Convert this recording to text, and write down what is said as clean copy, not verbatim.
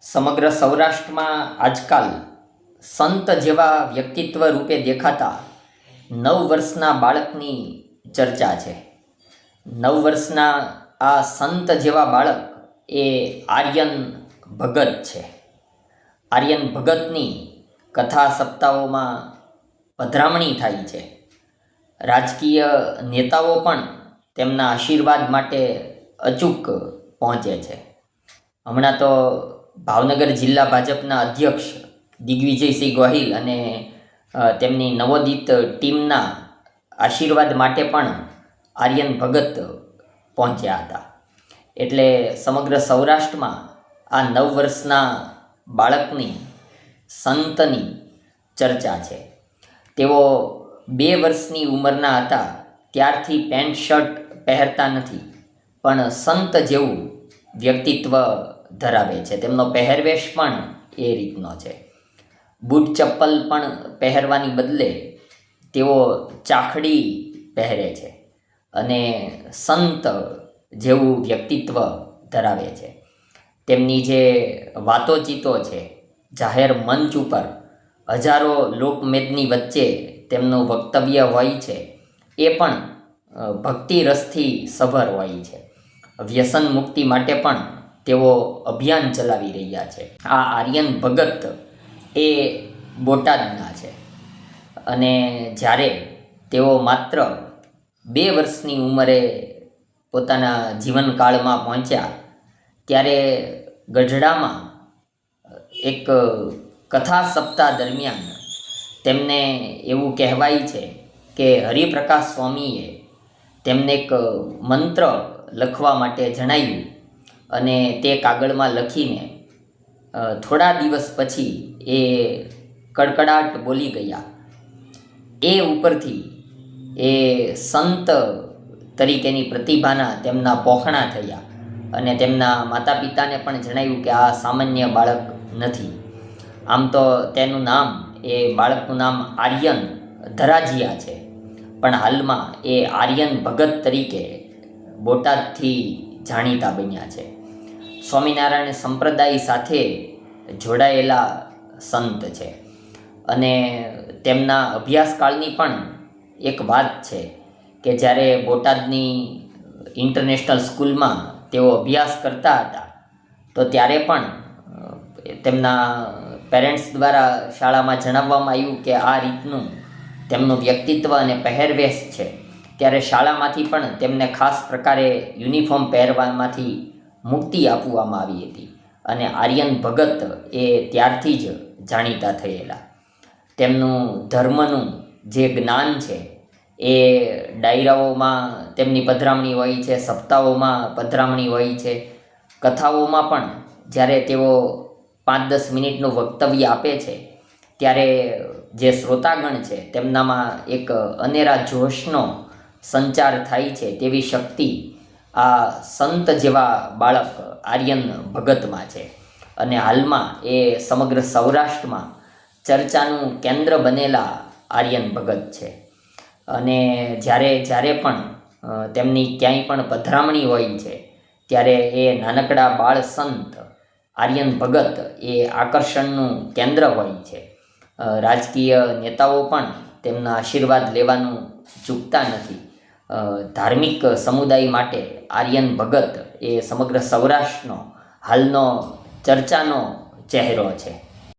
સમગ્ર સૌરાષ્ટ્રમાં આજકાલ સંત જેવા વ્યક્તિત્વ રૂપે દેખાતા 9 વર્ષના બાળકની ચર્ચા છે. 9 વર્ષના આ સંત જેવા બાળક એ આર્યન ભગત છે. આર્યન ભગતની કથા સપ્તાહોમાં પધરામણી થાય છે. રાજકીય નેતાઓ પણ તેમના આશીર્વાદ માટે અચૂક પહોંચે છે. હમણાં તો ભાવનગર જિલ્લા ભાજપના અધ્યક્ષ દિગ્વિજયસિંહ ગોહિલ અને તેમની નવોદિત ટીમના આશીર્વાદ માટે પણ આર્યન ભગત પહોંચ્યા હતા. એટલે સમગ્ર સૌરાષ્ટ્રમાં આ 9 વર્ષના બાળકની સંતની ચર્ચા છે. તેઓ 2 વર્ષની ઉંમરના હતા ત્યારથી પેન્ટ શર્ટ પહેરતા નથી, પણ સંત જેવું વ્યક્તિત્વ ધરાવે છે. તેમનો પહેરવેશ પણ એ રીતનો છે. બૂટ ચપ્પલ પણ પહેરવાની બદલે તેઓ ચાખડી પહેરે છે અને સંત જેવું વ્યક્તિત્વ ધરાવે છે. તેમની જે વાતોચીતો છે, જાહેર મંચ ઉપર હજારો લોકમેદની વચ્ચે તેમનું વક્તવ્ય હોય છે, એ પણ ભક્તિ રસથી સભર હોય છે. વ્યસન મુક્તિ માટે પણ તેઓ અભિયાન ચલાવી રહ્યા છે. આ આર્યન ભગત એ બોટાદના છે અને જ્યારે તેઓ માત્ર 2 વર્ષની ઉંમરે પોતાના જીવનકાળમાં પહોંચ્યા ત્યારે ગઢડામાં એક કથા સપ્તાહ દરમિયાન તેમને એવું કહેવાય છે કે હરિપ્રકાશ સ્વામીએ તેમને એક મંત્ર લખવા માટે જણાવ્યું અને તે કાગળમાં લખીને થોડા દિવસ પછી એ કડકડાટ બોલી ગયા. એ ઉપરથી એ સંત તરીકેની પ્રતિભાના તેમના પોખણા થયા અને તેમના માતા પિતાને પણ જણાવ્યું કે આ સામાન્ય બાળક નથી. આમ તો તેનું નામ, એ બાળકનું નામ આર્યન ધરાજીયા છે, પણ હાલમાં એ આર્યન ભગત તરીકે બોટાદથી જાણીતા બન્યા છે. સ્વામિનારાયણ સંપ્રદાય સાથે જોડાયેલા સંત છે અને તેમના અભ્યાસકાળની પણ એક વાત છે કે જ્યારે બોટાદની ઇન્ટરનેશનલ સ્કૂલમાં તેઓ અભ્યાસ કરતા હતા તો ત્યારે પણ તેમના પેરેન્ટ્સ દ્વારા શાળામાં જણાવવામાં આવ્યું કે આ રીતનું તેમનું વ્યક્તિત્વ અને પહેરવેશ છે. ત્યારે શાળામાંથી પણ તેમને ખાસ પ્રકારે યુનિફોર્મ પહેરવામાંથી મુક્તિ આપવામાં આવી હતી અને આર્યન ભગત એ ત્યારથી જ જાણીતા થયેલા. તેમનું ધર્મનું જે જ્ઞાન છે એ ડાયરાઓમાં તેમની પધરામણી હોય છે, સપ્તાહોમાં પધરામણી હોય છે, કથાઓમાં પણ જ્યારે તેઓ 5-10 મિનિટનું વક્તવ્ય આપે છે ત્યારે જે શ્રોતાગણ છે તેમનામાં એક અનેરા જોશનો સંચાર થાય છે. તેવી શક્તિ આ સંત જેવા બાળક આર્યન ભગતમાં છે અને હાલમાં એ સમગ્ર સૌરાષ્ટ્રમાં ચર્ચાનું કેન્દ્ર બનેલા આર્યન ભગત છે. અને જ્યારે પણ તેમની ક્યાંય પણ પધરામણી હોય છે ત્યારે એ નાનકડા બાળ સંત આર્યન ભગત એ આકર્ષણનું કેન્દ્ર હોય છે. રાજકીય નેતાઓ પણ તેમના આશીર્વાદ લેવાનું ચૂકતા નથી. ધાર્મિક સમુદાય માટે આર્યન ભગત એ સમગ્ર સૌરાષ્ટ્રનો હાલનો ચર્ચાનો ચહેરો છે.